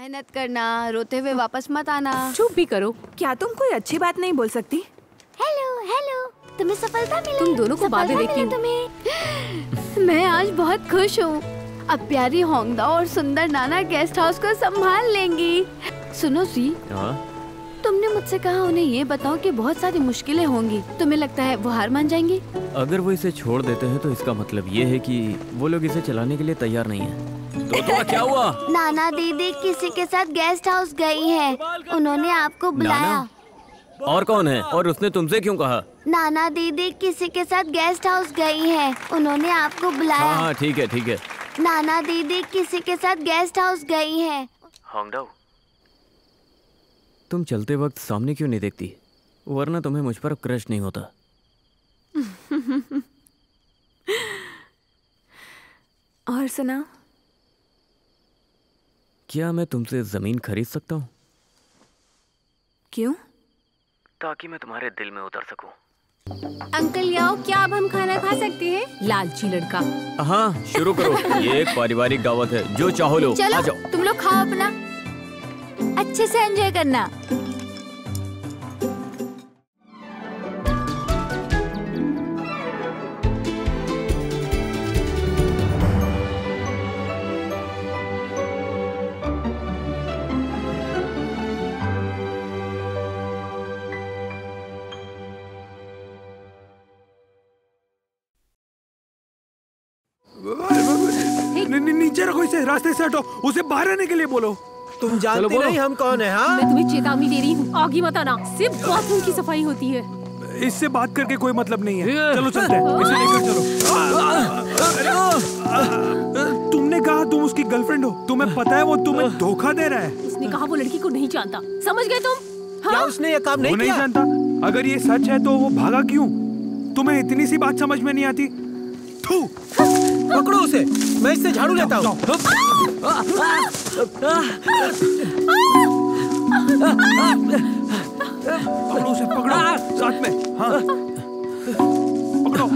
मेहनत करना, रोते हुए वापस मत आना। चुप भी करो। क्या तुम कोई अच्छी बात नहीं बोल सकती? हेलो हेलो, तुम्हें सफलता मिली? तुम दोनों को बाद में देखती हूँ। तुम्हें मैं आज बहुत खुश हूँ। अब प्यारी होंगदा और सुंदर नाना गेस्ट हाउस को संभाल लेंगी। सुनो सी, तुमने मुझसे कहा उन्हें ये बताओ कि बहुत सारी मुश्किलें होंगी। तुम्हें लगता है वो हार मान जाएंगी? अगर वो इसे छोड़ देते हैं तो इसका मतलब ये है कि वो लोग इसे चलाने के लिए तैयार नहीं है। तो क्या हुआ? नाना दीदी किसी के साथ गेस्ट हाउस गई है, उन्होंने आपको बुलाया। और कौन है? और उसने तुमसे क्यों कहा? नाना दीदी किसी के साथ गेस्ट हाउस गई है, उन्होंने आपको बुलाया। हाँ ठीक है ठीक है। नाना दीदी किसी के साथ गेस्ट हाउस गई है। होंगडाओ, तुम चलते वक्त सामने क्यों नहीं देखती? वरना तुम्हें मुझ पर क्रश नहीं होता। और सुना, क्या मैं तुमसे जमीन खरीद सकता हूँ? क्यों? ताकि मैं तुम्हारे दिल में उतर सकूं। अंकल याओ, क्या अब हम खाना खा सकते हैं? लालची लड़का। हाँ शुरू करो। ये एक पारिवारिक दावत है, जो चाहो लो। चलो, आ जाओ। तुम लोग खाओ अपना, अच्छे से एंजॉय करना। नीचे रखो इसे, रास्ते से हटो, उसे बाहर आने के लिए बोलो। तुम जानते नहीं हम कौन है? हाँ, मैं तुम्हें चेतावनी दे रही हूँ, आगे मत आना। सिर्फ बाथरूम की सफाई होती है। इससे बात करके कोई मतलब नहीं है। चलो चलते हैं, इसे लेकर चलो। तुमने कहा तुम उसकी गर्लफ्रेंड हो, तुम्हें पता है वो तुम्हें धोखा दे रहा है। उसने कहा वो लड़की को नहीं जानता, समझ गए तुम? क्या उसने ये काम नहीं किया? नहीं जानता। अगर ये सच है तो वो भागा क्यों? तुम्हें इतनी सी बात समझ में नहीं आती? पकड़ो उसे, मैं इससे झाड़ू लेता हूँ। पकड़ो उसे, पकड़ो साथ में। हाँ पकड़ो।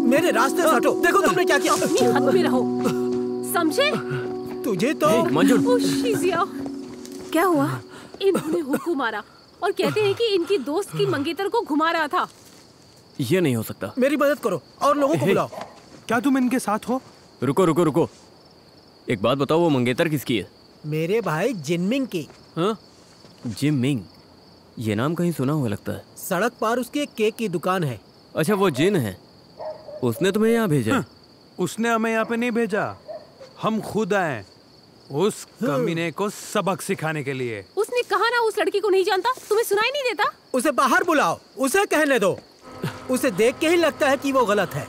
मेरे रास्ते से हटो। देखो तुमने क्या किया। अपनी हद में रहो, समझे? तुझे तो क्या हुआ? इन्होंने हुक्म मारा और कहते हैं कि इनकी दोस्त की मंगेतर को घुमा रहा था। ये नहीं हो सकता। मेरी मदद करो और लोगों को बुलाओ। क्या तुम इनके साथ हो? रुको रुको रुको, एक बात बताओ, वो मंगेतर किसकी है? मेरे भाई जिनमिंग की। हाँ? जिनमिंग, ये नाम कहीं सुना हुआ लगता है। सड़क पार उसकी एक केक की दुकान है। अच्छा वो जिन है, उसने तुम्हें यहाँ भेजा? हाँ, उसने हमें यहाँ पे नहीं भेजा, हम खुद आए उस कमीने को सबक सिखाने के लिए। उसने कहा ना उस लड़की को नहीं जानता, तुम्हें सुनाई नहीं देता? उसे बाहर बुलाओ, उसे कहने दो। उसे देख के ही लगता है कि वो गलत है।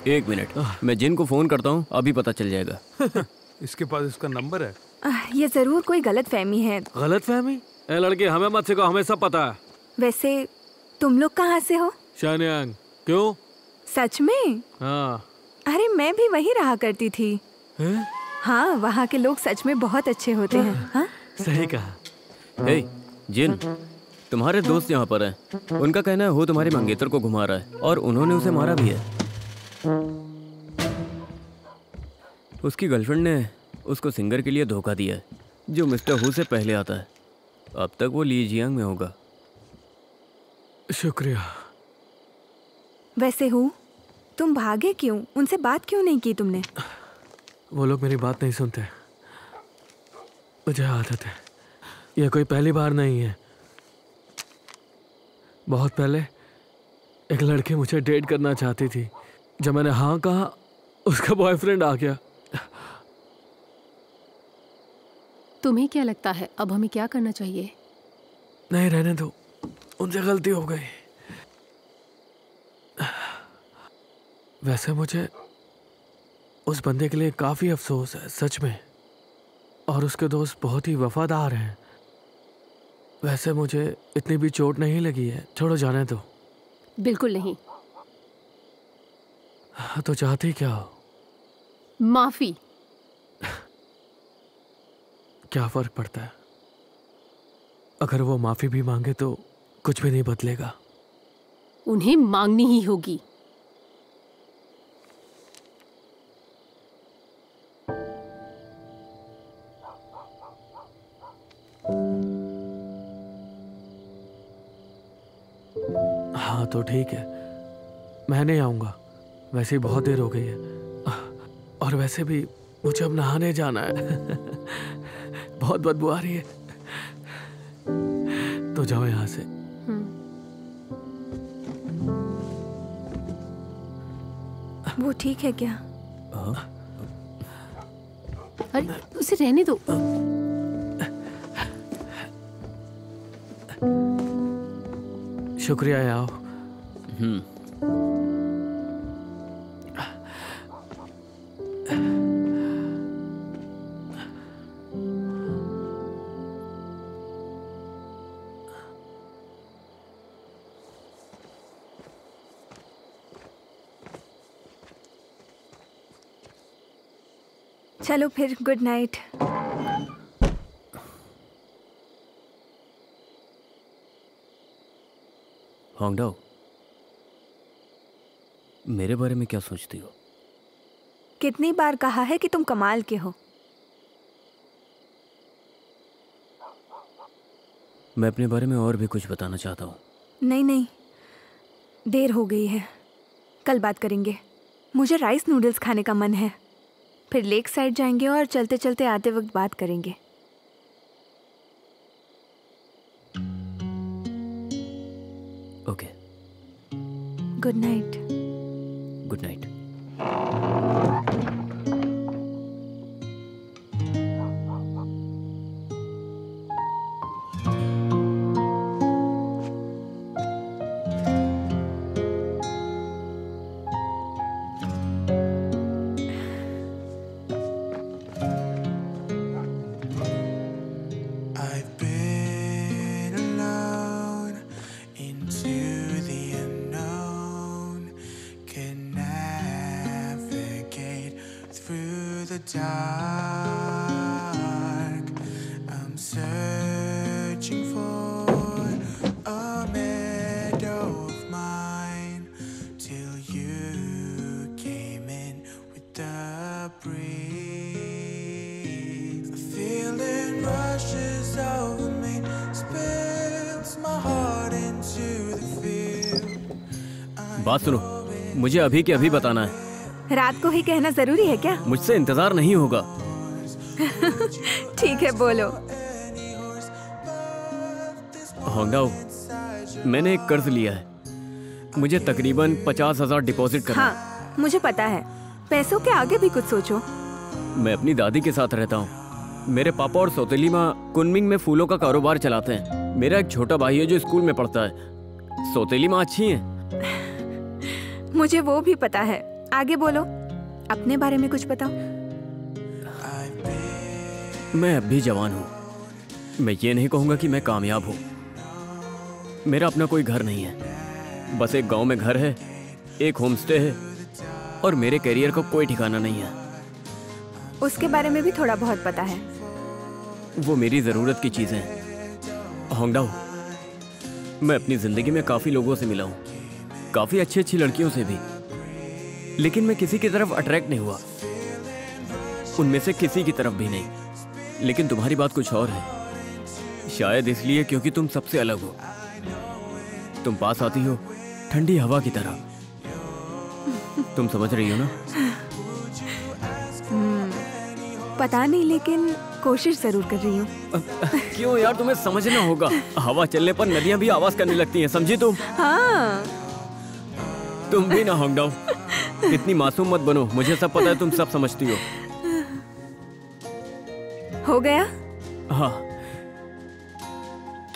एक मिनट, मैं जिन को फोन करता हूँ, अभी पता चल जाएगा। इसके पास उसका नंबर है। ये जरूर कोई गलतफहमी है। गलतफहमी? ए लड़के, हमें मत सिखाओ, हमें सब पता है। वैसे तुम लोग कहाँ से हो? शानयांग। क्यों? सच में? हाँ। अरे मैं भी वहीं रहा करती थी। है? हाँ, वहाँ के लोग सच में बहुत अच्छे होते हैं। हाँ? सही कहा। हे जिन, तुम्हारे दोस्त यहाँ पर हैं। उनका कहना है वो तुम्हारे मंगेतर को घुमा रहा है और उन्होंने उसे मारा भी है। उसकी गर्लफ्रेंड ने उसको सिंगर के लिए धोखा दिया है, जो मिस्टर हु से पहले आता है। अब तक वो ली जियांग में होगा। शुक्रिया। वैसे हु, तुम भागे क्यों? उनसे बात क्यों नहीं की तुमने? वो लोग मेरी बात नहीं सुनते, मुझे आदत है। यह कोई पहली बार नहीं है। बहुत पहले एक लड़की मुझे डेट करना चाहती थी। जब मैंने हाँ कहा, उसका बॉयफ्रेंड आ गया। तुम्हें क्या लगता है अब हमें क्या करना चाहिए? नहीं, रहने दो, उनसे गलती हो गई। वैसे मुझे उस बंदे के लिए काफी अफसोस है, सच में। और उसके दोस्त बहुत ही वफादार हैं। वैसे मुझे इतनी भी चोट नहीं लगी है, छोड़ो, जाने दो। बिल्कुल नहीं। तो चाहती क्या हो? माफी। क्या फर्क पड़ता है? अगर वो माफी भी मांगे तो कुछ भी नहीं बदलेगा। उन्हें मांगनी ही होगी। हाँ तो ठीक है, मैं नहीं आऊँगा। वैसे ही बहुत देर हो गई है, और वैसे भी मुझे अब नहाने जाना है। बहुत बदबू आ रही है, तो जाओ यहाँ से। वो ठीक है क्या? अरे उसे रहने दो। शुक्रिया याओ। चलो फिर, गुड नाइट। होंगडाओ, मेरे बारे में क्या सोचती हो? कितनी बार कहा है कि तुम कमाल के हो। मैं अपने बारे में और भी कुछ बताना चाहता हूँ। नहीं नहीं, देर हो गई है, कल बात करेंगे। मुझे राइस नूडल्स खाने का मन है। फिर लेक साइड जाएंगे और चलते चलते आते वक्त बात करेंगे। Okay, good night. Good night. बात सुनो, मुझे अभी के अभी बताना है। रात को ही कहना जरूरी है क्या? मुझसे इंतजार नहीं होगा। ठीक है, बोलो। होंगडाओ, मैंने एक कर्ज लिया है। मुझे तकरीबन 50,000 डिपॉजिट करना। हाँ, मुझे पता है। पैसों के आगे भी कुछ सोचो। मैं अपनी दादी के साथ रहता हूँ। मेरे पापा और सौतेली माँ कुनमिंग में फूलों का कारोबार चलाते हैं। मेरा एक छोटा भाई है जो स्कूल में पढ़ता है। सौतेली माँ अच्छी हैं। मुझे वो भी पता है। आगे बोलो, अपने बारे में कुछ बताओ। मैं अब भी जवान हूँ। मैं ये नहीं कहूँगा कि मैं कामयाब हूँ। मेरा अपना कोई घर नहीं है। बस एक गांव में घर है, एक होमस्टे है, और मेरे करियर का कोई ठिकाना नहीं है। उसके बारे में भी थोड़ा बहुत पता है। वो मेरी ज़रूरत की चीज़ें हैं। होंगडाओ, मैं अपनी ज़िंदगी में काफ़ी लोगों से मिला हूँ, काफ़ी अच्छी अच्छी लड़कियों से भी, लेकिन मैं किसी की तरफ अट्रैक्ट नहीं हुआ। उनमें से किसी की तरफ भी नहीं। लेकिन तुम्हारी बात कुछ और है। शायद इसलिए क्योंकि तुम सबसे अलग हो। तुम पास आती हो ठंडी हवा की तरह। तुम समझ रही हो ना? पता नहीं, लेकिन कोशिश जरूर कर रही हूँ। क्यों यार, तुम्हें समझना होगा। हवा चलने पर नदियां भी आवाज करने लगती हैं, समझी तुम? हाँ। तुम भी ना होंगडाओ, इतनी मासूम मत बनो। मुझे सब पता है, तुम सब समझती हो। हो गया? हाँ।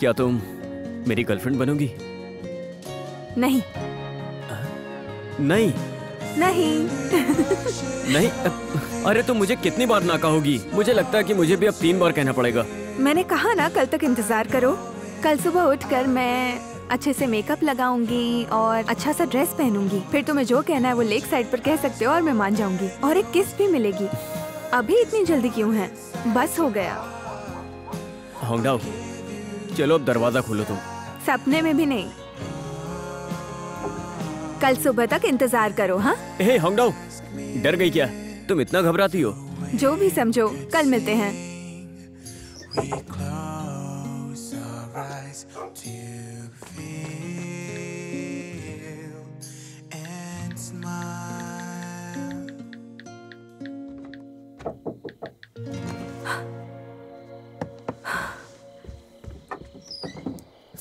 क्या तुम मेरी गर्लफ्रेंड बनोगी? नहीं। नहीं नहीं। नहीं। अरे तुम मुझे कितनी बार ना कहोगी? मुझे लगता है कि मुझे भी अब 3 बार कहना पड़ेगा। मैंने कहा ना, कल तक इंतजार करो। कल सुबह उठकर मैं अच्छे से मेकअप लगाऊंगी और अच्छा सा ड्रेस पहनूंगी। फिर तुम्हें जो कहना है वो लेक साइड पर कह सकते हो और मैं मान जाऊंगी। और एक किस भी मिलेगी। अभी इतनी जल्दी क्यों है? बस हो गया। होंगडाओ, चलो अब दरवाजा खोलो तुम। सपने में भी नहीं। कल सुबह तक इंतजार करो। हाँ? हे होंगडाओ, डर गई क्या? तुम इतना घबराती हो? जो भी समझो, कल मिलते हैं।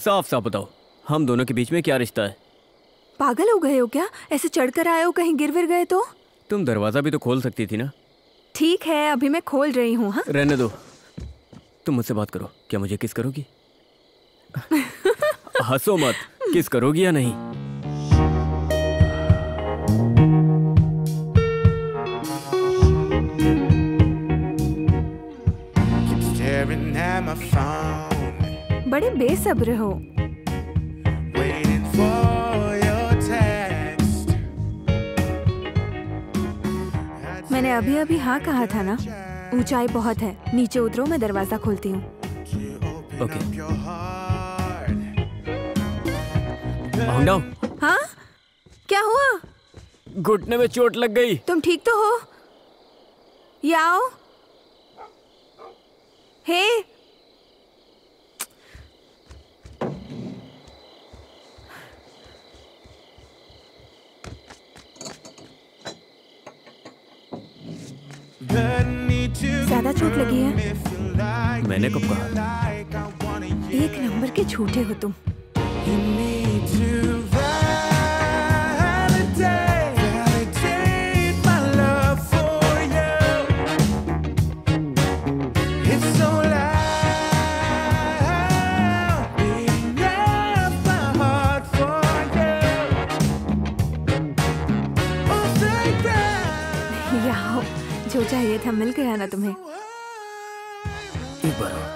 साफ साफ बताओ, हम दोनों के बीच में क्या रिश्ता है? पागल हो गए हो क्या? ऐसे चढ़कर आए हो, कहीं गिर विर गए तो? तुम दरवाजा भी तो खोल सकती थी ना। ठीक है, अभी मैं खोल रही हूँ। हाँ, रहने दो, तुम मुझसे बात करो। क्या मुझे किस करोगी? हंसो मत, किस करोगी या नहीं? बड़े बेसब्र हो। मैंने अभी अभी हाँ कहा था ना। ऊंचाई बहुत है, नीचे उतरो, मैं दरवाजा खोलती हूँ। ओके। होंडा। हाँ, क्या हुआ? घुटने में चोट लग गई। तुम ठीक तो हो? ये आओ। हे, ज्यादा चोट लगी है? मैंने कब कहा? एक नंबर के झूठे हो तुम। जो चाहिए था मिल गया ना तुम्हें? एक बार और।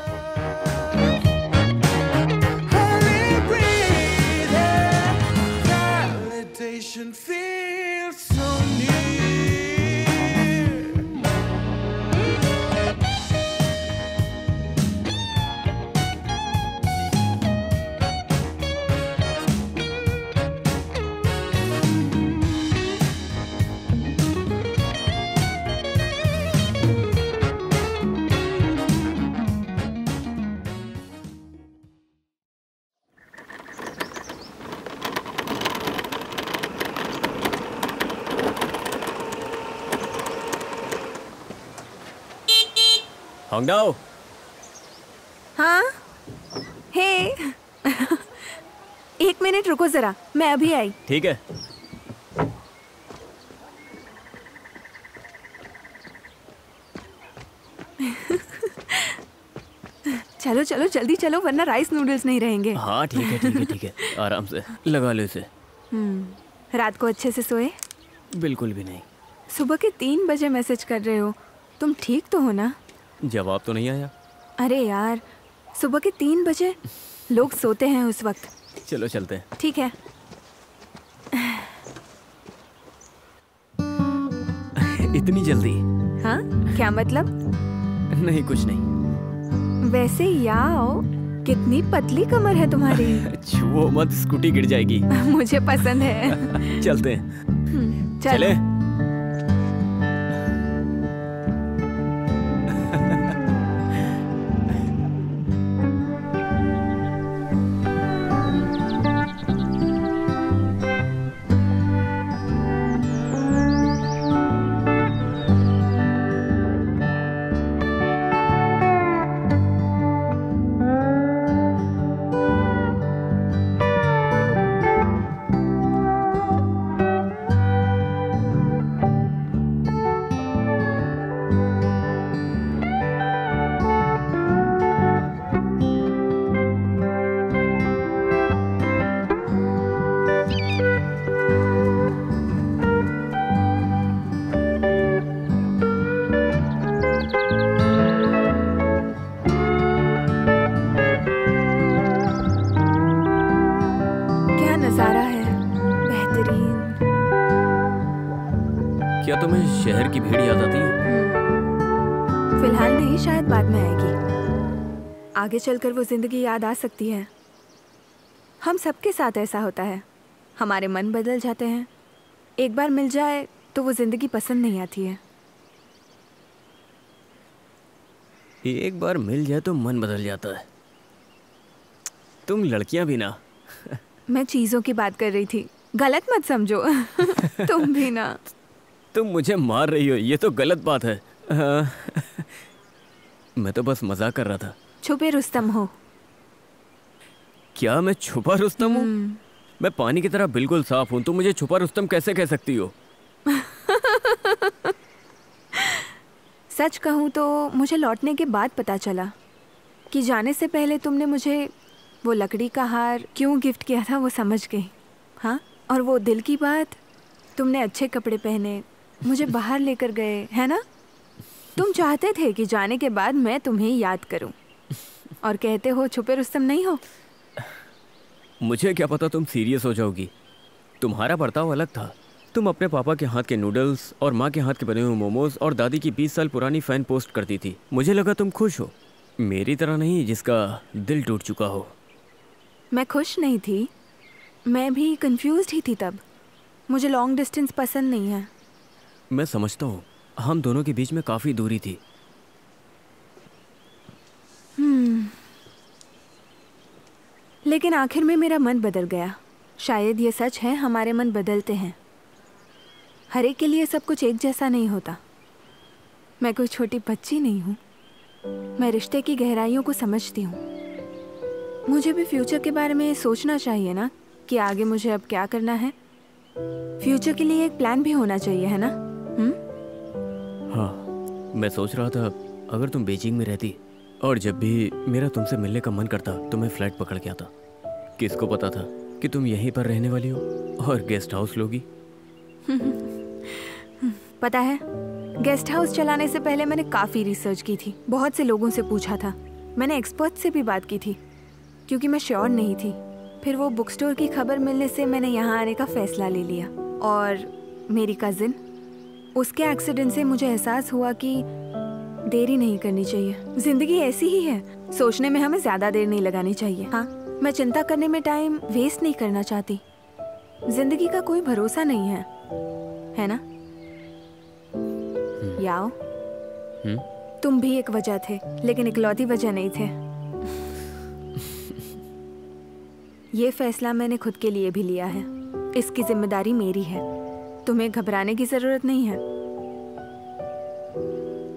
होंगडाओ। हाँ, हे। एक मिनट रुको जरा, मैं अभी आई। ठीक है। चलो चलो जल्दी चलो, वरना राइस नूडल्स नहीं रहेंगे। हाँ ठीक है ठीक है ठीक है, आराम से लगा लो इसे। रात को अच्छे से सोए? बिल्कुल भी नहीं। सुबह के 3 बजे मैसेज कर रहे हो, तुम ठीक तो हो ना? जवाब तो नहीं आया। अरे यार, सुबह के 3 बजे लोग सोते हैं उस वक्त। चलो चलते हैं। ठीक है। इतनी जल्दी? हाँ, क्या मतलब? नहीं कुछ नहीं। वैसे याओ, कितनी पतली कमर है तुम्हारी। छुओ मत, स्कूटी गिर जाएगी। मुझे पसंद है। चलते हैं। चले। नजारा है बेहतरीन। क्या तुम्हें शहर की भीड़ याद आती है? फिलहाल नहीं, शायद बाद में आएगी। आगे चलकर वो जिंदगी याद आ सकती है। हम सबके साथ ऐसा होता है, हमारे मन बदल जाते हैं। एक बार मिल जाए तो वो जिंदगी पसंद नहीं आती है। एक बार मिल जाए तो मन बदल जाता है। तुम लड़कियां भी ना। मैं चीजों की बात कर रही थी, गलत मत समझो। तुम भी ना। तुम मुझे मार रही हो, ये तो गलत बात है। मैं तो बस मजाक कर रहा था। छुपे रुस्तम हो। क्या मैं छुपा रुस्तम हूँ? मैं पानी की तरह बिल्कुल साफ हूँ, तुम मुझे छुपा रुस्तम कैसे कह सकती हो? सच कहूँ तो मुझे लौटने के बाद पता चला कि जाने से पहले तुमने मुझे वो लकड़ी का हार क्यों गिफ्ट किया था, वो समझ गई। हाँ, और वो दिल की बात, तुमने अच्छे कपड़े पहने मुझे बाहर लेकर गए, है ना? तुम चाहते थे कि जाने के बाद मैं तुम्हें याद करूं, और कहते हो छुपे रुस्तम नहीं हो। मुझे क्या पता तुम सीरियस हो जाओगी। तुम्हारा बर्ताव अलग था। तुम अपने पापा के हाथ के नूडल्स और माँ के हाथ के बने हुए मोमोज और दादी की 20 साल पुरानी फैन पोस्ट करती थी। मुझे लगा तुम खुश हो, मेरी तरह नहीं जिसका दिल टूट चुका हो। मैं खुश नहीं थी, मैं भी कंफ्यूज्ड ही थी तब। मुझे लॉन्ग डिस्टेंस पसंद नहीं है। मैं समझता हूँ, हम दोनों के बीच में काफ़ी दूरी थी। लेकिन आखिर में मेरा मन बदल गया। शायद ये सच है, हमारे मन बदलते हैं। हर एक के लिए सब कुछ एक जैसा नहीं होता। मैं कोई छोटी बच्ची नहीं हूँ, मैं रिश्ते की गहराइयों को समझती हूँ। मुझे भी फ्यूचर के बारे में सोचना चाहिए ना, कि आगे मुझे अब क्या करना है। फ्यूचर के लिए एक प्लान भी होना चाहिए, है ना? हाँ, मैं सोच रहा था अगर तुम बीजिंग में रहती और जब भी मेरा तुमसे मिलने का मन करता तो मैं फ्लाइट पकड़ के आता। किसको पता था कि तुम यहीं पर रहने वाली हो और गेस्ट हाउस लोगी। पता है, गेस्ट हाउस चलाने से पहले मैंने काफ़ी रिसर्च की थी। बहुत से लोगों से पूछा था, मैंने एक्सपर्ट से भी बात की थी, क्योंकि मैं श्योर नहीं थी। फिर वो बुक स्टोर की खबर मिलने से मैंने यहाँ आने का फ़ैसला ले लिया। और मेरी कज़िन, उसके एक्सीडेंट से मुझे एहसास हुआ कि देरी नहीं करनी चाहिए। ज़िंदगी ऐसी ही है, सोचने में हमें ज़्यादा देर नहीं लगानी चाहिए। हाँ, मैं चिंता करने में टाइम वेस्ट नहीं करना चाहती। ज़िंदगी का कोई भरोसा नहीं है ना? याओ, तुम भी एक वजह थे, लेकिन इकलौती वजह नहीं थे। ये फैसला मैंने खुद के लिए भी लिया है। इसकी जिम्मेदारी मेरी है। तुम्हें घबराने की जरूरत नहीं है।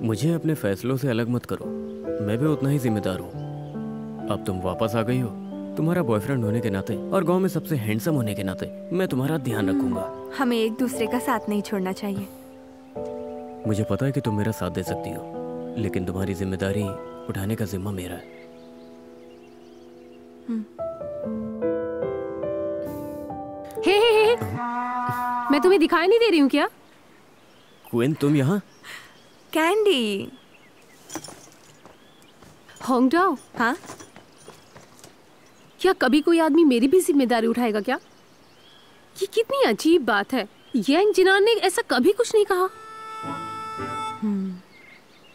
मुझे अपने फैसलों से अलग मत करो, मैं भी उतना ही जिम्मेदार हूँ। अब तुम वापस आ गई हो, तुम्हारा बॉयफ्रेंड होने के नाते और गांव में सबसे हैंडसम होने के नाते मैं तुम्हारा ध्यान रखूंगा। हमें एक दूसरे का साथ नहीं छोड़ना चाहिए। मुझे पता है कि तुम मेरा साथ दे सकती हो, लेकिन तुम्हारी जिम्मेदारी उठाने का जिम्मा मेरा है। हे, मैं तुम्हें दिखाई नहीं दे रही हूँ क्या? क्वीन, तुम यहाँ? कैंडी। होंगडाओ, हाँ? क्या कभी कोई आदमी मेरी भी जिम्मेदारी उठाएगा क्या? ये कितनी अजीब बात है। यांग जिनान ने ऐसा कभी कुछ नहीं कहा।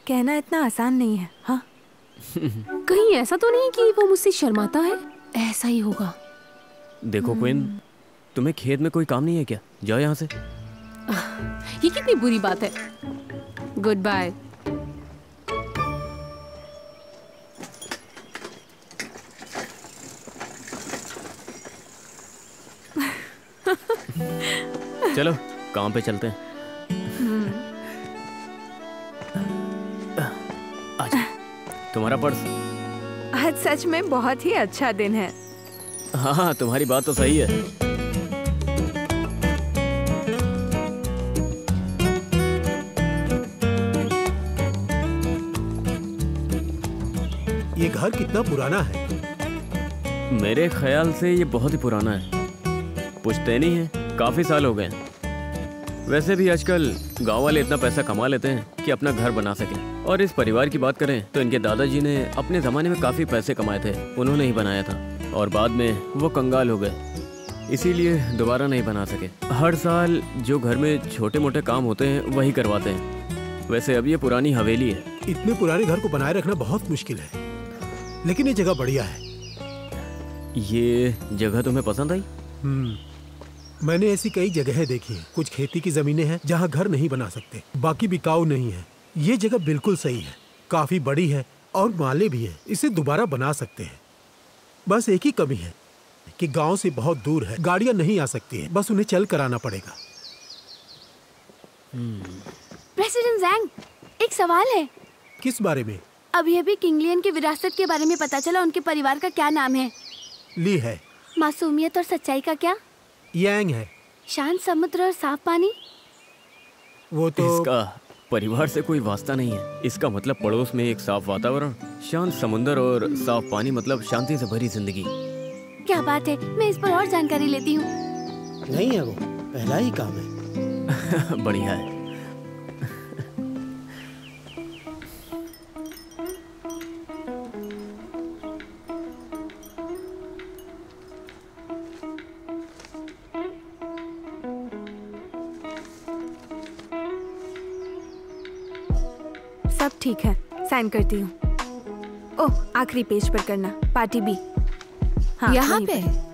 कहना इतना आसान नहीं है। हाँ? कहीं ऐसा तो नहीं कि वो मुझसे शर्माता है? ऐसा ही होगा। देखो क्वीन, तुम्हें खेत में कोई काम नहीं है क्या? जाओ यहाँ से। ये कितनी बुरी बात है। Goodbye. चलो काम पे चलते हैं। आजा, तुम्हारा पर्स। आज सच में बहुत ही अच्छा दिन है। हाँ, तुम्हारी बात तो सही है। ये घर कितना पुराना है? मेरे ख्याल से ये बहुत ही पुराना है। पुश्तैनी है, काफी साल हो गए। वैसे भी आजकल गांव वाले इतना पैसा कमा लेते हैं कि अपना घर बना सकें। और इस परिवार की बात करें तो इनके दादाजी ने अपने ज़माने में काफ़ी पैसे कमाए थे, उन्होंने ही बनाया था। और बाद में वो कंगाल हो गए, इसीलिए दोबारा नहीं बना सके। हर साल जो घर में छोटे मोटे काम होते हैं वही करवाते हैं। वैसे अब ये पुरानी हवेली है। इतने पुराने घर को बनाए रखना बहुत मुश्किल है, लेकिन ये जगह बढ़िया है। ये जगह तुम्हें पसंद आई? मैंने ऐसी कई जगहें देखी हैं। कुछ खेती की जमीनें हैं जहाँ घर नहीं बना सकते, बाकी बिकाऊ नहीं है। ये जगह बिल्कुल सही है, काफी बड़ी है और माले भी है। इसे दोबारा बना सकते हैं। बस एक ही कमी है कि गांव से बहुत दूर है, गाड़ियां नहीं आ सकती हैं। बस उन्हें चल कर आना पड़ेगा। प्रेसिडेंट ज़ैंग, एक सवाल है। किस बारे में? अभी किंगलियन की विरासत के बारे में पता चला। उनके परिवार का क्या नाम है? ली है। मासूमियत और सच्चाई का क्या? यांग है। शांत समुद्र और साफ पानी? वो तो इसका परिवार से कोई वास्ता नहीं है। इसका मतलब पड़ोस में एक साफ वातावरण, शांत समुद्र और साफ पानी मतलब शांति से भरी जिंदगी। क्या बात है, मैं इस पर और जानकारी लेती हूँ। नहीं है, वो पहला ही काम है। बढ़िया है। सब ठीक है, साइन करती हूँ। ओह, आखिरी पेज पर करना, पार्टी बी। हाँ, यहाँ वहीं पे?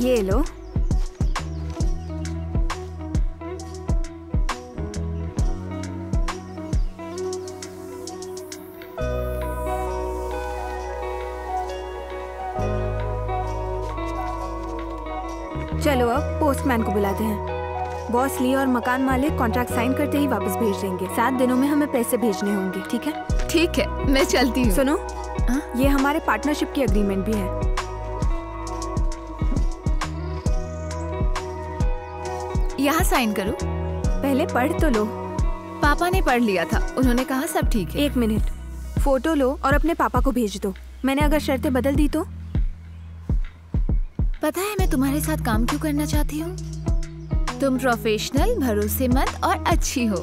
ये लो। चलो अब पोस्टमैन को बुलाते हैं। बॉस ली और मकान मालिक कॉन्ट्रैक्ट साइन करते ही वापस भेज देंगे। 7 दिनों में हमें पैसे भेजने होंगे, ठीक है? ठीक है, मैं चलती हूँ। सुनो, ये हमारे पार्टनरशिप की एग्रीमेंट भी है। यहाँ साइन करो। पहले पढ़ तो लो। पापा ने पढ़ लिया था, उन्होंने कहा सब ठीक है। 1 मिनट, फोटो लो और अपने पापा को भेज दो। मैंने अगर शर्तें बदल दी तो? पता है मैं तुम्हारे साथ काम क्यों करना चाहती हूँ? तुम प्रोफेशनल, भरोसेमंद और अच्छी हो।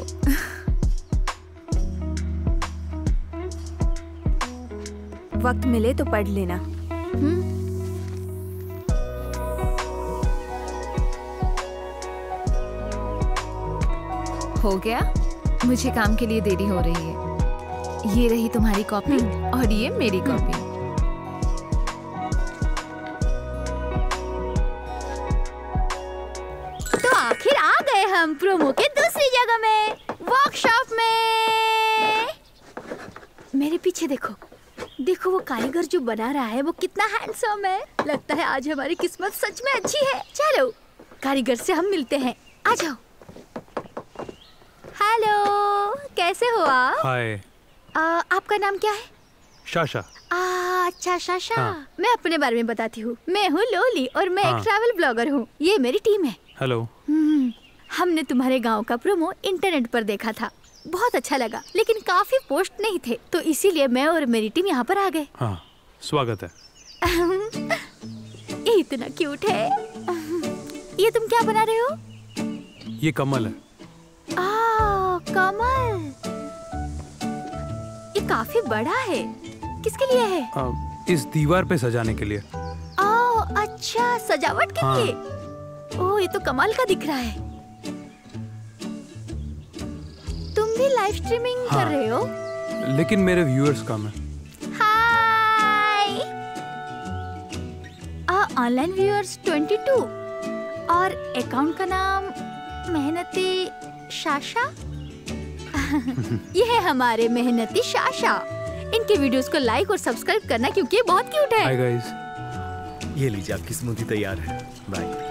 वक्त मिले तो पढ़ लेना। हो गया, मुझे काम के लिए देरी हो रही है। ये रही तुम्हारी कॉपी और ये मेरी कॉपी। तो आखिर आ गए हम प्रोमो के दूसरी जगह में, वर्कशॉप में। मेरे पीछे देखो, देखो वो कारीगर जो बना रहा है वो कितना हैंडसम है। लगता है आज हमारी किस्मत सच में अच्छी है। चलो कारीगर से हम मिलते हैं, आ जाओ। हेलो, कैसे हो आप? हाय। आपका नाम क्या है? शाशा। अच्छा शाशा। हाँ। मैं अपने बारे में बताती हूँ। मैं हूँ लोली और मैं हाँ। एक ट्रैवल ब्लॉगर हूँ। ये मेरी टीम है। हेलो। हमने तुम्हारे गांव का प्रोमो इंटरनेट पर देखा था, बहुत अच्छा लगा, लेकिन काफी पोस्ट नहीं थे, तो इसीलिए मैं और मेरी टीम यहाँ पर आ गए। हाँ, स्वागत है। ये इतना क्यूट है। ये तुम क्या बना रहे हो? ये कमल है। कमल, ये काफी बड़ा है, किसके लिए है? इस दीवार पे सजाने के लिए। अच्छा, सजावट के लिए। ओह, ये तो कमाल का दिख रहा है। तुम भी लाइव स्ट्रीमिंग कर रहे हो? लेकिन मेरे व्यूअर्स कम है। हाय। ऑनलाइन व्यूअर्स 22 और अकाउंट का नाम मेहनती शाशा। ये है हमारे मेहनती शाशा। इनके वीडियोस को लाइक और सब्सक्राइब करना क्योंकि ये बहुत क्यूट है। Hi guys. ये लीजिए, आपकी स्मूदी तैयार है। बाय।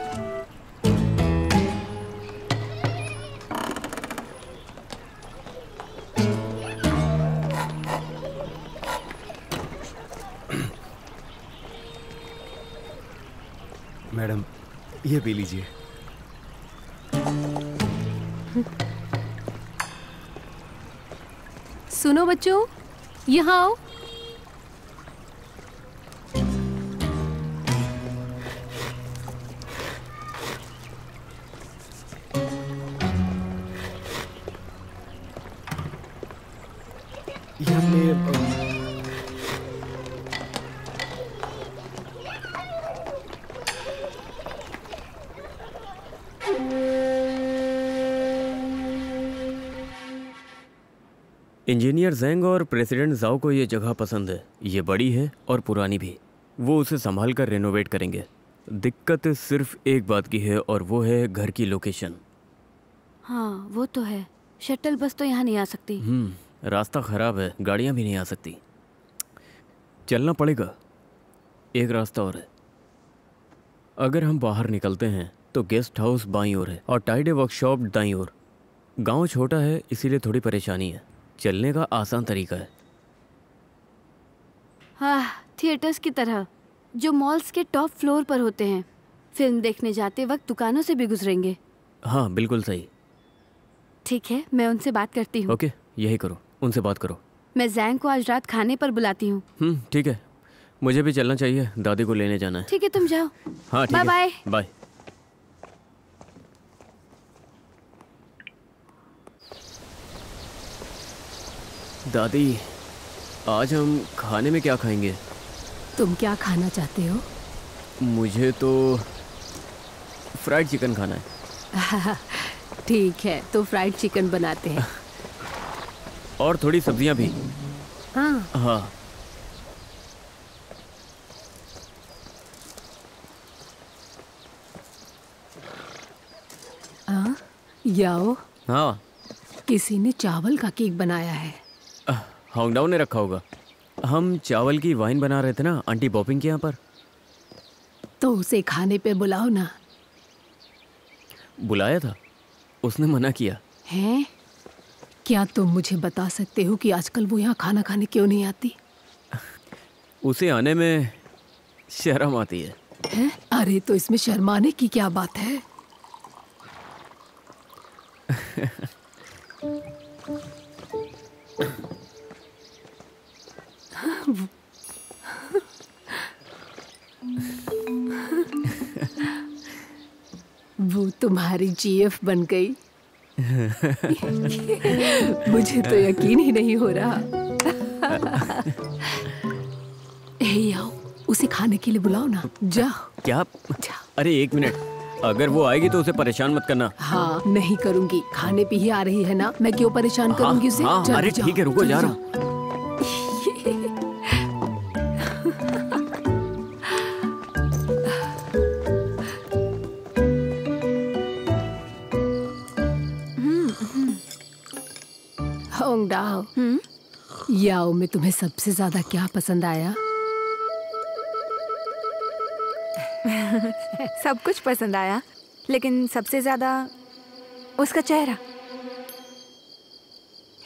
मैडम, ये पी लीजिए। सुनो बच्चों, यहाँ आओ। ये हमने इंजीनियर जेंग और प्रेसिडेंट जाओ को ये जगह पसंद है। ये बड़ी है और पुरानी भी। वो उसे संभाल कर रेनोवेट करेंगे। दिक्कत सिर्फ एक बात की है और वो है घर की लोकेशन। हाँ, वो तो है। शटल बस तो यहाँ नहीं आ सकती। रास्ता खराब है, गाड़ियाँ भी नहीं आ सकती। चलना पड़ेगा। एक रास्ता और है। अगर हम बाहर निकलते हैं तो गेस्ट हाउस बाईं ओर है और टाइडे वर्कशॉप दाईं ओर। गांव छोटा है इसीलिए थोड़ी परेशानी है, चलने का आसान तरीका है। हाँ, थिएटर्स की तरह जो मॉल्स के टॉप फ्लोर पर होते हैं। फिल्म देखने जाते वक्त दुकानों से भी गुजरेंगे। हाँ बिल्कुल सही। ठीक है, मैं उनसे बात करती हूँ। ओके, यही करो, उनसे बात करो। मैं जैंग को आज रात खाने पर बुलाती हूँ। ठीक है, मुझे भी चलना चाहिए, दादी को लेने जाना है। ठीक है, तुम जाओ। हाँ ठीक है, बाय बाय। दादी, आज हम खाने में क्या खाएंगे? तुम क्या खाना चाहते हो? मुझे तो फ्राइड चिकन खाना है। ठीक है, तो फ्राइड चिकन बनाते हैं। और थोड़ी सब्जियां भी। हाँ हाँ। याओ, हाँ, किसी ने चावल का केक बनाया है। होंगडाओ ने रखा होगा। हम चावल की वाइन बना रहे थे ना आंटी बॉपिंग के यहाँ पर। तो उसे खाने पे बुलाओ ना। बुलाया था, उसने मना किया। हैं? क्या तुम मुझे बता सकते हो कि आजकल वो यहाँ खाना खाने क्यों नहीं आती? उसे आने में शर्म आती है। हैं? अरे तो इसमें शर्माने की क्या बात है? वो तुम्हारी जीएफ बन गई। मुझे तो यकीन ही नहीं हो रहा। हे आओ, उसे खाने के लिए बुलाओ ना। जाओ। क्या? अरे एक मिनट, अगर वो आएगी तो उसे परेशान मत करना। हाँ नहीं करूंगी, खाने पे ही आ रही है ना, मैं क्यों परेशान करूंगी उसे। हाँ, अरे ठीक है, रुको, जा रहा हूँ। होंगडाओ, याओ में तुम्हें सबसे ज्यादा क्या पसंद आया? सब कुछ पसंद आया, लेकिन सबसे ज्यादा उसका चेहरा।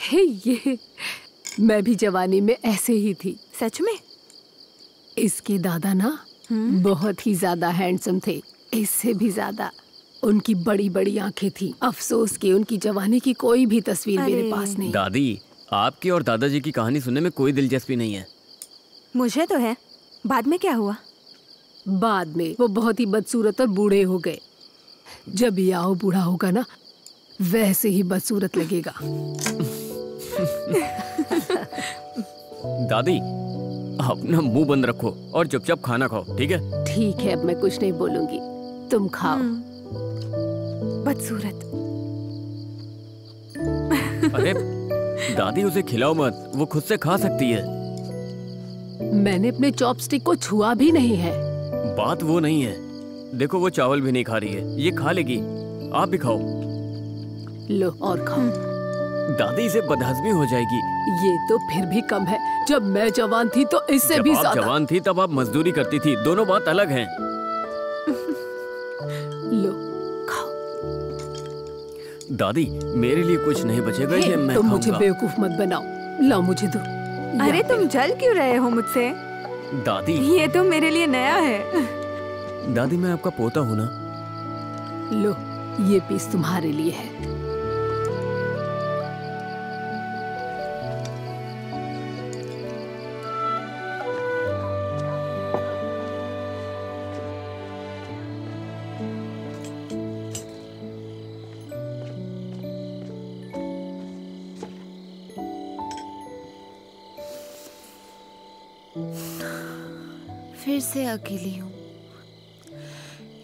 हे ये, मैं भी जवानी में ऐसे ही थी। सच में? इसके दादा ना बहुत ही ज्यादा हैंडसम थे, इससे भी ज्यादा। उनकी बड़ी बड़ी आंखें थी। अफसोस कि उनकी जवानी की कोई भी तस्वीर मेरे पास नहीं। दादी, आपकी और दादाजी की कहानी सुनने में कोई दिलचस्पी नहीं है। मुझे तो है। बाद में क्या हुआ? बाद में वो बहुत ही बदसूरत और बूढ़े हो गए। जब याओ बूढ़ा होगा ना, वैसे ही बदसूरत लगेगा। दादी, अपना मुंह बंद रखो और चुपचाप खाना खाओ, ठीक है? ठीक है, अब मैं कुछ नहीं बोलूंगी, तुम खाओ। बदसूरत। अरे दादी, उसे खिलाओ मत, वो खुद से खा सकती है। मैंने अपने चॉपस्टिक को छुआ भी नहीं है। बात वो नहीं है, देखो वो चावल भी नहीं खा रही है, ये खा लेगी, आप भी खाओ। लो और खाओ। दादी, इसे बदहजमी हो जाएगी। ये तो फिर भी कम है, जब मैं जवान थी तो इससे भी ज्यादा। जब आप जवान थी तब आप मजदूरी करती थी, दोनों बात अलग हैं। लो खाओ। दादी, मेरे लिए कुछ नहीं बचेगा, ये मैं तुम खाऊंगा। मुझे बेवकूफ मत बनाओ, लाओ मुझे दो। अरे तुम जल क्यों रहे हो मुझसे? दादी, ये तो मेरे लिए नया है। दादी, मैं आपका पोता हूँ ना। लो, ये पीस तुम्हारे लिए है। फिर से अकेली हूँ,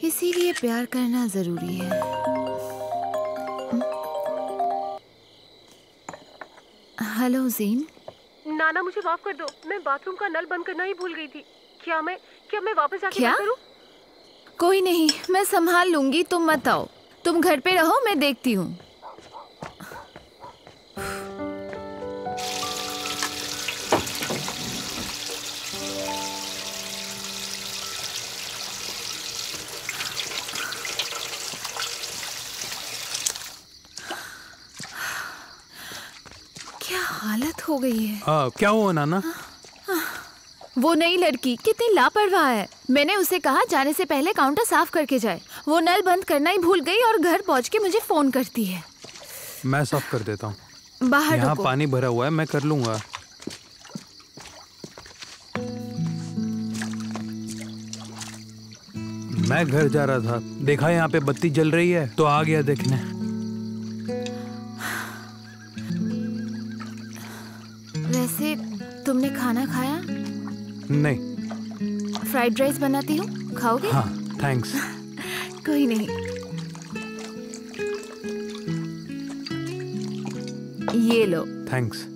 इसीलिए प्यार करना जरूरी है। Hello gene. नाना, मुझे माफ कर दो, मैं बाथरूम का नल बंद करना ही भूल गई थी। क्या मैं वापस जाके बंद करूं? कोई नहीं, मैं संभाल लूंगी, तुम मत आओ। तुम घर पे रहो, मैं देखती हूँ। हालत हो गई है। क्या हुआ नाना? वो नई लड़की कितनी लापरवाह है। मैंने उसे कहा जाने से पहले काउंटर साफ करके जाए, वो नल बंद करना ही भूल गई और घर पहुंच के मुझे फोन करती है। मैं साफ कर देता हूँ। बाहर यहाँ पानी भरा हुआ है, मैं कर लूंगा। मैं घर जा रहा था, देखा यहाँ पे बत्ती जल रही है तो आ गया देखने। वैसे तुमने खाना खाया? नहीं। फ्राइड राइस बनाती हूँ, खाओगे? हाँ, थैंक्स। कोई नहीं। ये लो। थैंक्स।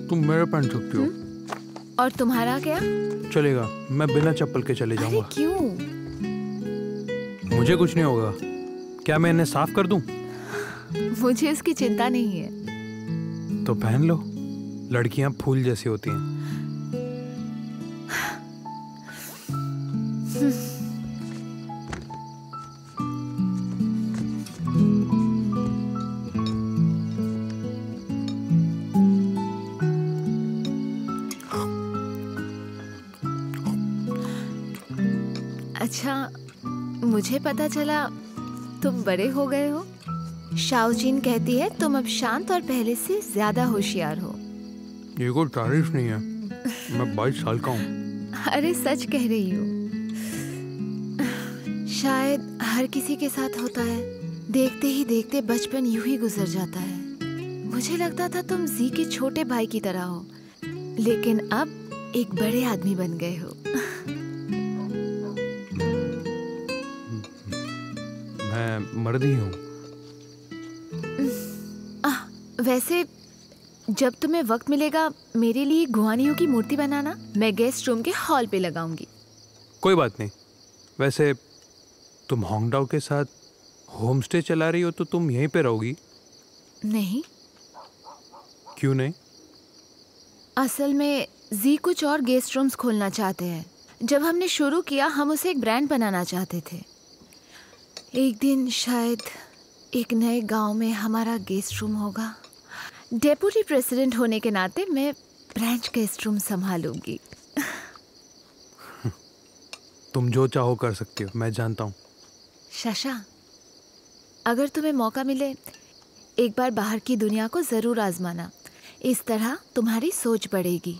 तुम मेरे पहन सकती हो। और तुम्हारा क्या? चलेगा, मैं बिना चप्पल के चले जाऊंगा। अरे क्यों? मुझे कुछ नहीं होगा। क्या मैं इन्हें साफ कर दूं? मुझे इसकी चिंता नहीं है। तो पहन लो, लड़कियां फूल जैसी होती हैं। अच्छा, मुझे पता चला तुम बड़े हो गए हो। शाओजिन कहती है तुम अब शांत और पहले से ज्यादा होशियार हो। ये कोई तारीफ नहीं है, मैं 22 साल का हूँ। अरे सच कह रही हूँ। शायद हर किसी के साथ होता है, देखते ही देखते बचपन यूं ही गुजर जाता है। मुझे लगता था तुम जी के छोटे भाई की तरह हो, लेकिन अब एक बड़े आदमी बन गए हो। मैं मर्द ही हूँ। वैसे जब तुम्हें वक्त मिलेगा मेरे लिए गुआनियों की मूर्ति बनाना, मैं गेस्ट रूम के हॉल पे लगाऊंगी। कोई बात नहीं। वैसे तुम होंगडाओ के साथ होम स्टे चला रही हो तो तुम यहीं पे रहोगी? नहीं। क्यों नहीं? असल में जी कुछ और गेस्ट रूम्स खोलना चाहते हैं। जब हमने शुरू किया हम उसे एक ब्रांड बनाना चाहते थे। एक दिन शायद एक नए गांव में हमारा गेस्ट रूम होगा। डेप्यूटी प्रेसिडेंट होने के नाते मैं ब्रांच गेस्ट रूम संभालूंगी। तुम जो चाहो कर सकती हो, मैं जानता हूँ। शशा, अगर तुम्हें मौका मिले एक बार बाहर की दुनिया को जरूर आजमाना। इस तरह तुम्हारी सोच बढ़ेगी।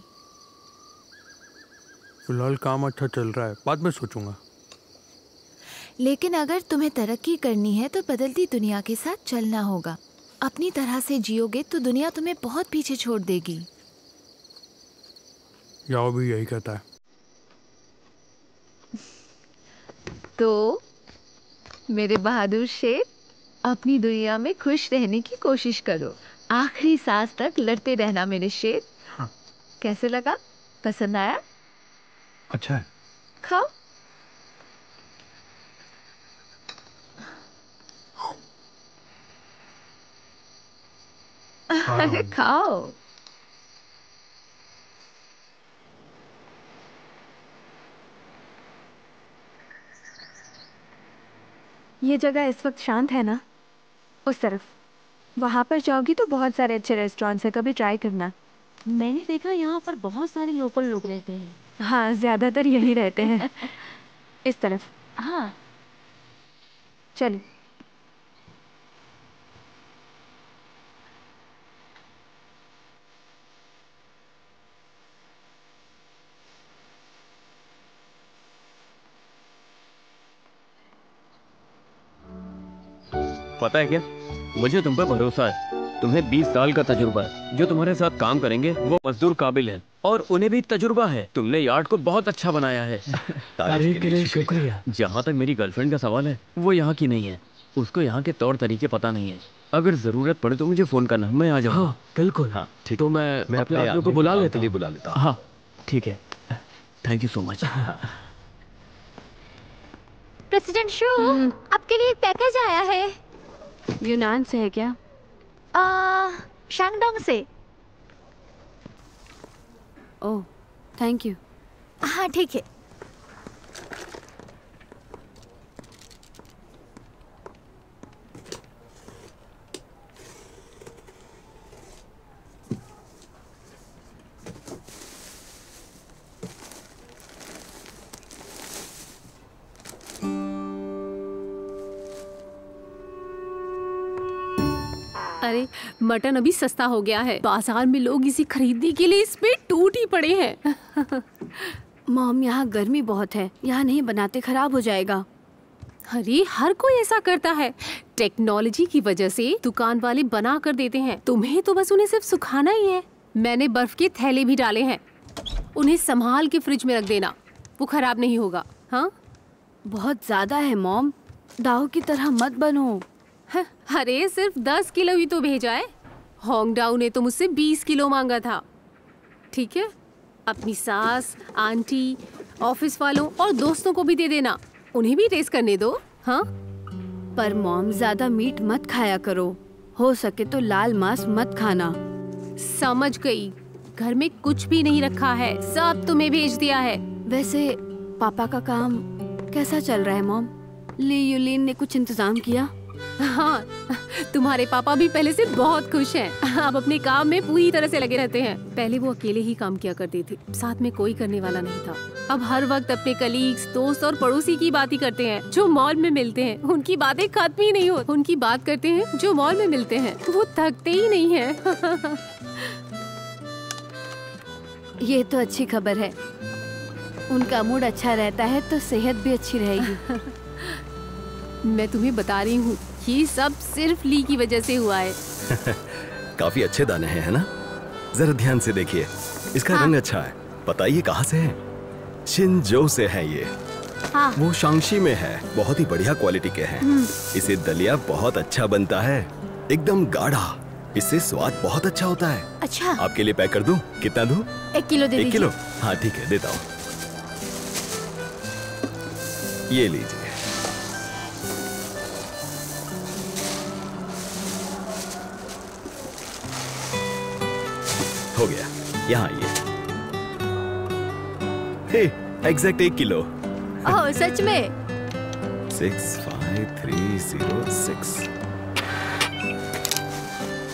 फिलहाल काम अच्छा चल रहा है, बाद में सोचूंगा। लेकिन अगर तुम्हें तरक्की करनी है तो बदलती दुनिया के साथ चलना होगा। अपनी तरह से जियोगे तो दुनिया तुम्हें बहुत पीछे छोड़ देगी। याओ भी यही कहता है। तो मेरे बहादुर शेर, अपनी दुनिया में खुश रहने की कोशिश करो। आखिरी सांस तक लड़ते रहना मेरे शेर। हाँ। कैसे लगा? पसंद आया? अच्छा है। खाओ। अरे खाओ। ये जगह इस वक्त शांत है ना? उस तरफ वहाँ पर जाओगी तो बहुत सारे अच्छे रेस्टोरेंट्स हैं, कभी ट्राई करना। मैंने देखा यहाँ पर बहुत सारे लोकल लोग रहते हैं। हाँ, ज्यादातर यही रहते हैं। इस तरफ। हाँ चलिए। पता है क्या, मुझे तुम पर भरोसा है। तुम्हें 20 साल का तजुर्बा है। जो तुम्हारे साथ काम करेंगे वो मजदूर काबिल हैं और उन्हें भी तजुर्बा है। तुमने यार्ड को बहुत अच्छा बनाया है। तारीफ के लिए शुक्रिया। जहाँ तक मेरी गर्लफ्रेंड का सवाल है, वो यहाँ की नहीं है। उसको यहाँ के तौर तरीके पता नहीं है। अगर जरूरत पड़े तो मुझे फोन करना, मैं आ जाऊँगा। हाँ बिल्कुल। हाँ ठीक। तो मैं अपने आदमियों को बुला लेता हूँ। हाँ ठीक है। Thank you so much. President शू, आपके लिए एक पैकेज आया है। यूनान से है क्या? शांगडोंग से। ओह, थैंक यू। हाँ ठीक है। अरे मटन अभी सस्ता हो गया है, बाजार में लोग इसे खरीदने के लिए इसमें टूट ही पड़े हैं। मॉम, यहाँ गर्मी बहुत है, यहाँ नहीं बनाते, खराब हो जाएगा। अरे हर कोई ऐसा करता है, टेक्नोलॉजी की वजह से दुकान वाले बना कर देते हैं, तुम्हें तो बस उन्हें सिर्फ सुखाना ही है। मैंने बर्फ के थैले भी डाले हैं, उन्हें संभाल के फ्रिज में रख देना, वो खराब नहीं होगा। हाँ, बहुत ज्यादा है मॉम, दाऊ की तरह मत बनो। अरे सिर्फ 10 किलो ही तो भेजा है, होंगडाओ ने तो मुझसे 20 किलो मांगा था। ठीक है, अपनी सास, आंटी, ऑफिस वालों और दोस्तों को भी दे देना, उन्हें भी टेस्ट करने दो। हाँ, पर मॉम ज्यादा मीट मत खाया करो, हो सके तो लाल मांस मत खाना। समझ गई, घर में कुछ भी नहीं रखा है, सब तुम्हें भेज दिया है। वैसे पापा का काम कैसा चल रहा है मॉम? ली यूलिन ने कुछ इंतजाम किया? हाँ, तुम्हारे पापा भी पहले से बहुत खुश हैं। अब अपने काम में पूरी तरह से लगे रहते हैं। पहले वो अकेले ही काम किया करते थे, साथ में कोई करने वाला नहीं था। अब हर वक्त अपने कलीग्स, दोस्त और पड़ोसी की बात ही करते हैं जो मॉल में मिलते हैं। उनकी बातें खत्म ही नहीं होती। उनकी बात करते हैं जो मॉल में मिलते हैं, वो थकते ही नहीं है। ये तो अच्छी खबर है, उनका मूड अच्छा रहता है तो सेहत भी अच्छी रहेगी। मैं तुम्हें बता रही हूँ, ये सब सिर्फ ली की वजह से हुआ है। काफी अच्छे दाने हैं, है ना? जरा ध्यान से देखिए, इसका रंग अच्छा है। पता ये कहाँ से है? शिनजो से है ये। वो शांगशी में है, बहुत ही बढ़िया क्वालिटी के हैं। इसे दलिया बहुत अच्छा बनता है, एकदम गाढ़ा, इससे स्वाद बहुत अच्छा होता है। अच्छा, आपके लिए पैक कर दूं? कितना दूं? 1 किलो दे दीजिए। 1 किलो? हाँ ठीक है, देता हूँ। ये लीजिए। हो गया, यहाँ आइए। Exact 1 kilo. ओह, सच में? 65306।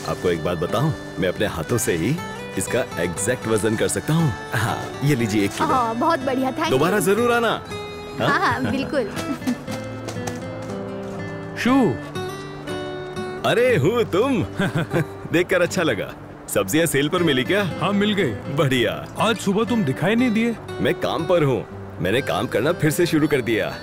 आपको एक बात बताऊं, मैं अपने हाथों से ही इसका एग्जैक्ट वजन कर सकता हूँ। हाँ, ये लीजिए 1 किलो। बहुत बढ़िया, थैंक यू। दोबारा जरूर आना। हाँ, बिल्कुल। शू, अरे हूँ तुम। देखकर अच्छा लगा। सब्जियां सेल पर मिली क्या? हाँ, मिल गई। बढ़िया। आज सुबह तुम दिखाई नहीं दिए। मैं काम पर हूँ, मैंने काम करना फिर से शुरू कर दिया।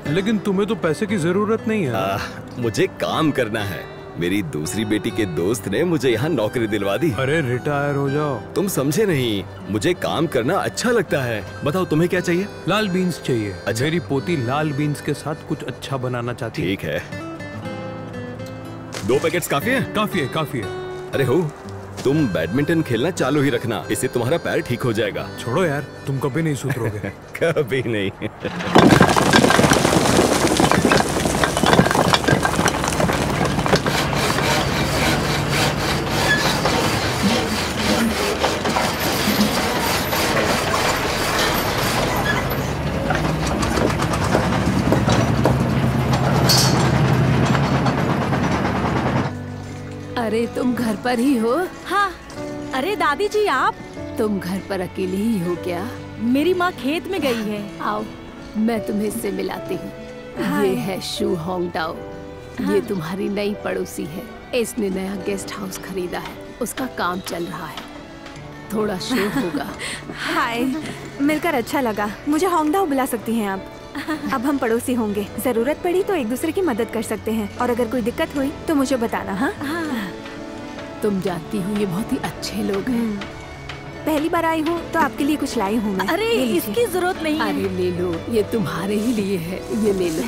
लेकिन तुम्हें तो पैसे की जरूरत नहीं है। मुझे काम करना है। मेरी दूसरी बेटी के दोस्त ने मुझे यहाँ नौकरी दिलवा दी। अरे रिटायर हो जाओ। तुम समझे नहीं, मुझे काम करना अच्छा लगता है। बताओ तुम्हें क्या चाहिए? लाल बीन्स चाहिए। अच्छा। मेरी पोती लाल बीन्स के साथ कुछ अच्छा बनाना चाहती है। ठीक है, 2 पैकेट्स काफी है? काफी है, काफी है। अरे हो, तुम बैडमिंटन खेलना चालू ही रखना, इससे तुम्हारा पैर ठीक हो जाएगा। छोड़ो यार, तुम कभी नहीं सुधरोगे। कभी नहीं। अरे तुम घर पर ही हो? हाँ। अरे दादी जी, आप? तुम घर पर अकेले ही हो क्या? मेरी माँ खेत में गई है। आओ, मैं तुम्हें इससे मिलाती हूँ। ये है शू होंगडाओ। ये तुम्हारी नई पड़ोसी है। इसने नया गेस्ट हाउस खरीदा है, उसका काम चल रहा है, थोड़ा शोर होगा। हाय, मिलकर अच्छा लगा। मुझे होंगडाओ बुला सकती हैं आप। अब हम पड़ोसी होंगे, जरूरत पड़ी तो एक दूसरे की मदद कर सकते हैं, और अगर कोई दिक्कत हुई तो मुझे बताना। हाँ, तुम जानती हो ये बहुत ही अच्छे लोग हैं। पहली बार आई हूँ तो आपके लिए कुछ लाई हूँ मैं। अरे इसकी जरूरत नहीं है। अरे ले लो, ये तुम्हारे ही लिए है, ये ले लो।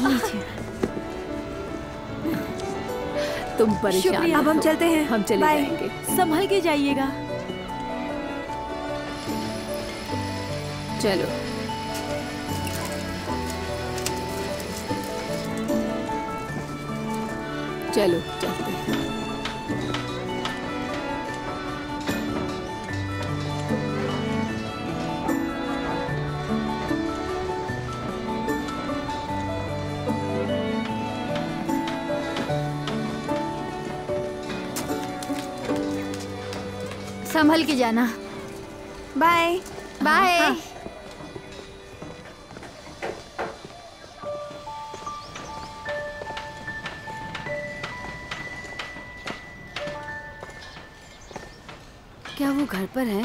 तुम परेशान। अब हम चलते हैं, हम चले जाएंगे। संभल के जाइएगा। चलो चलो चलते हैं। संभल के जाना। Bye bye. हाँ। क्या वो घर पर है?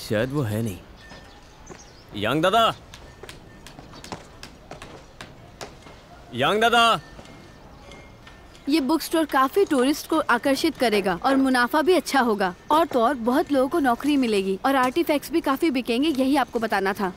शायद वो है नहीं। यांग दादा, यांग दादा। ये बुक स्टोर काफी टूरिस्ट को आकर्षित करेगा और मुनाफा भी अच्छा होगा, और तो और बहुत लोगों को नौकरी मिलेगी और आर्टिफैक्ट्स भी काफी बिकेंगे, यही आपको बताना था।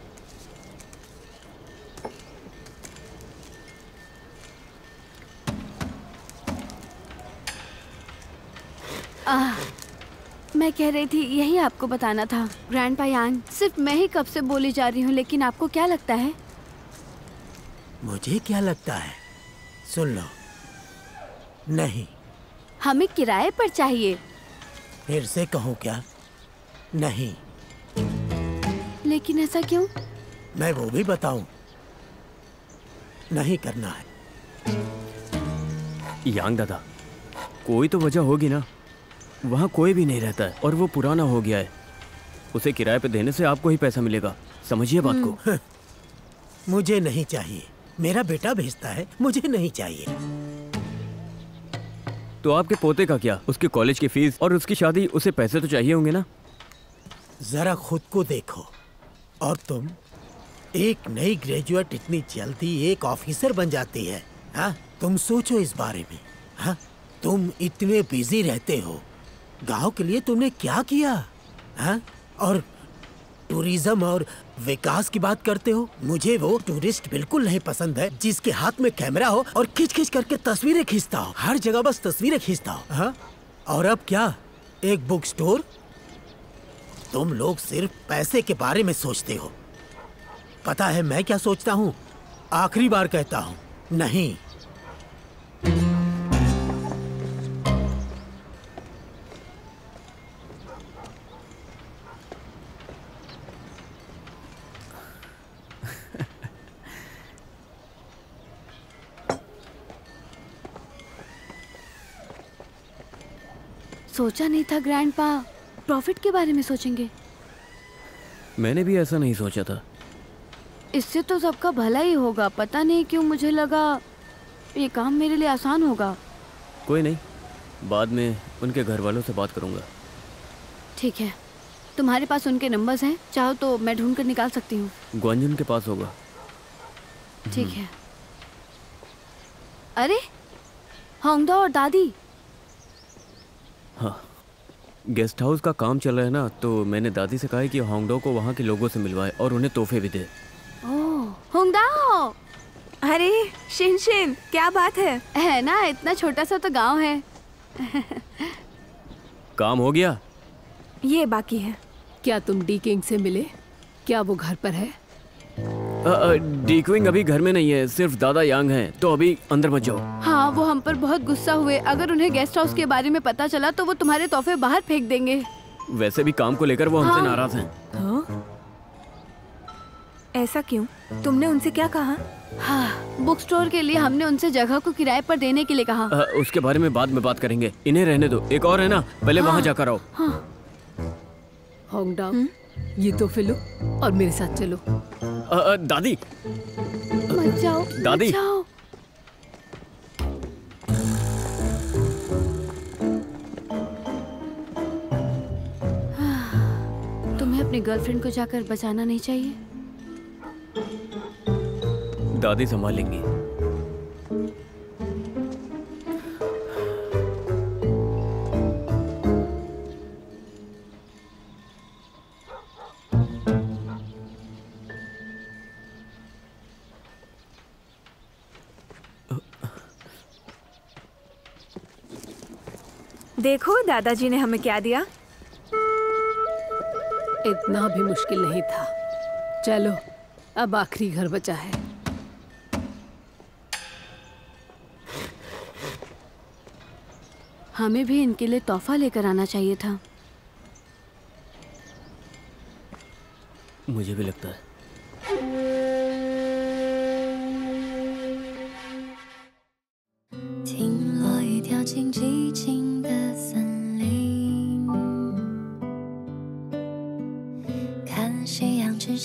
मैं कह रही थी यही आपको बताना था। ग्रैंडपा यांग, सिर्फ मैं ही कब से बोली जा रही हूँ, लेकिन आपको क्या लगता है? मुझे क्या लगता है? सुन लो। नहीं, हमें किराए पर चाहिए। फिर से कहूँ क्या? नहीं। लेकिन ऐसा क्यों? मैं वो भी बताऊं? नहीं करना है। यांग दादा, कोई तो वजह होगी ना। वहाँ कोई भी नहीं रहता है और वो पुराना हो गया है। उसे किराए पे देने से आपको ही पैसा मिलेगा, समझिए बात को। मुझे नहीं चाहिए, मेरा बेटा भेजता है, मुझे नहीं चाहिए। तो आपके पोते का क्या? उसकी कॉलेज की फीस और उसकी शादी, उसे पैसे तो चाहिए होंगे ना। जरा खुद को देखो। और तुम, एक नई ग्रेजुएट इतनी जल्दी एक ऑफिसर बन जाती है? हाँ, तुम सोचो इस बारे में। हाँ, तुम इतने बिजी रहते हो, गांव के लिए तुमने क्या किया? हाँ, और टूरिज्म और विकास की बात करते हो। मुझे वो टूरिस्ट बिल्कुल नहीं पसंद है जिसके हाथ में कैमरा हो और खिंच खिंच करके तस्वीरें खींचता हो, हर जगह बस तस्वीरें खींचता हो। हाँ, और अब क्या, एक बुक स्टोर? तुम लोग सिर्फ पैसे के बारे में सोचते हो। पता है मैं क्या सोचता हूँ? आखिरी बार कहता हूँ, नहीं। सोचा नहीं था ग्रैंडपा प्रॉफिट के बारे में सोचेंगे। मैंने भी ऐसा नहीं सोचा था। इससे तो सबका भला ही होगा। पता नहीं क्यों मुझे लगा ये काम मेरे लिए आसान होगा। कोई नहीं, बाद में उनके घर वालों से बात करूंगा। ठीक है, तुम्हारे पास उनके नंबर्स हैं? चाहो तो मैं ढूंढ कर निकाल सकती हूँ। ग्वांजुन के पास होगा। ठीक है। अरे होंगडा और दादी। हाँ, गेस्ट हाउस का काम चल रहा है ना, तो मैंने दादी से कहा है कि होंगडा को वहाँ के लोगों से मिलवाए और उन्हें तोहफे भी दे। ओह, होंगडा। अरे शिनशिन, क्या बात है ना, इतना छोटा सा तो गांव है। काम हो गया? ये बाकी है। क्या तुम डी किंग से मिले? क्या वो घर पर है? डी क्विंग अभी घर में नहीं है, सिर्फ दादा यांग हैं, तो अभी अंदर मत जाओ। हाँ, वो हम पर बहुत गुस्सा हुए। अगर उन्हें गेस्ट हाउस के बारे में पता चला तो वो तुम्हारे तोहफे बाहर फेंक देंगे। वैसे भी काम को लेकर वो हमसे नाराज हैं। हाँ? ऐसा क्यों? तुमने उनसे क्या कहा? हाँ, बुक स्टोर के लिए हमने उनसे जगह को किराए पर देने के लिए कहा। उसके बारे में बाद में बात करेंगे, इन्हें रहने दो। एक और है ना, पहले वहाँ जाकर आओ। होंगडा, ये तो फिलो और मेरे साथ चलो। दादी मत जाओ, दादी मत जाओ। तुम्हें अपनी गर्लफ्रेंड को जाकर बचाना नहीं चाहिए? दादी संभालेंगी। देखो दादाजी ने हमें क्या दिया। इतना भी मुश्किल नहीं था। चलो, अब आखिरी घर बचा है। हमें भी इनके लिए तोहफा लेकर आना चाहिए था। मुझे भी लगता है।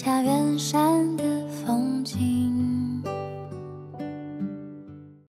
下远山